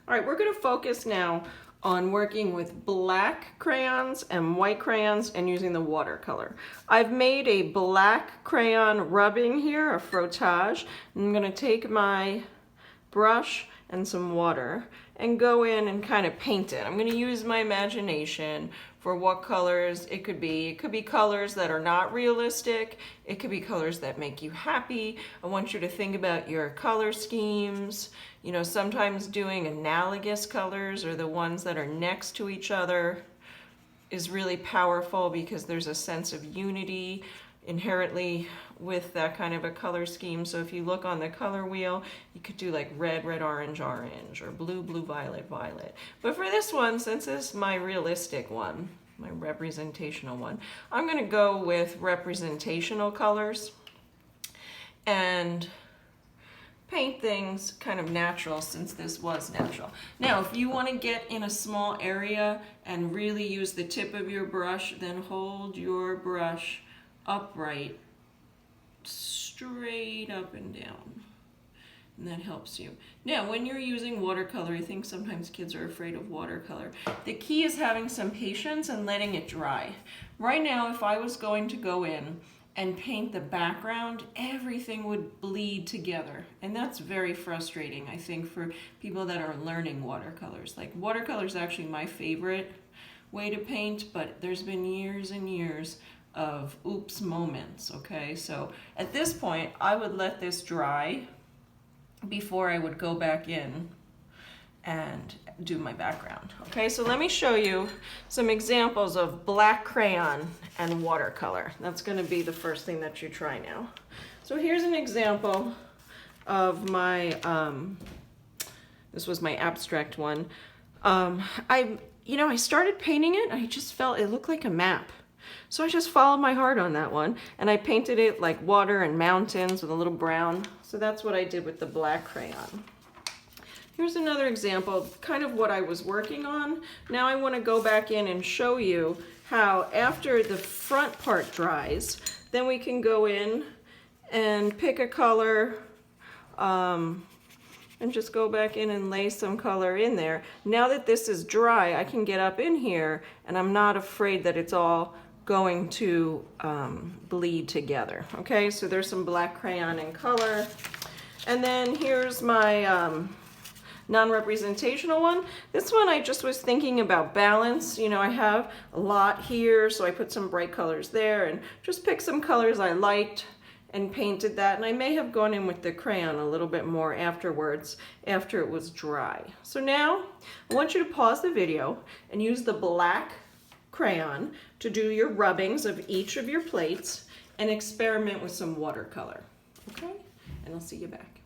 All right, we're going to focus now on working with black crayons and white crayons and using the watercolor. I've made a black crayon rubbing here, a frottage. I'm going to take my brush and some water and go in and kind of paint it. I'm going to use my imagination for what colors it could be. It could be colors that are not realistic. It could be colors that make you happy. I want you to think about your color schemes. You know, sometimes doing analogous colors or the ones that are next to each other is really powerful because there's a sense of unity inherently with that kind of a color scheme. So if you look on the color wheel, you could do like red, red, orange, orange, or blue, blue, violet, violet. But for this one, since this is my realistic one, my representational one, I'm going to go with representational colors and paint things kind of natural, since this was natural. Now, if you want to get in a small area and really use the tip of your brush, then hold your brush upright, straight up and down, and that helps you. Now, when you're using watercolor, I think sometimes kids are afraid of watercolor. The key is having some patience and letting it dry. Right now, if I was going to go in and paint the background, everything would bleed together, and that's very frustrating, I think, for people that are learning watercolors. Like, watercolor is actually my favorite way to paint, but there's been years and years of oops moments, okay? So at this point, I would let this dry before I would go back in and do my background. Okay, so let me show you some examples of black crayon and watercolor. That's going to be the first thing that you try now. So here's an example of my, this was my abstract one. I started painting it, I just felt it looked like a map. So I just followed my heart on that one, and I painted it like water and mountains with a little brown. So that's what I did with the black crayon. Here's another example of kind of what I was working on. Now I want to go back in and show you how after the front part dries, then we can go in and pick a color and just go back in and lay some color in there. Now that this is dry, I can get up in here and I'm not afraid that it's all going to bleed together. Okay, so there's some black crayon in color. And then here's my non-representational one. This one I just was thinking about balance. You know, I have a lot here, so I put some bright colors there and just picked some colors I liked and painted that. And I may have gone in with the crayon a little bit more afterwards, after it was dry. So now I want you to pause the video and use the black crayon to do your rubbings of each of your plates and experiment with some watercolor. Okay? And I'll see you back.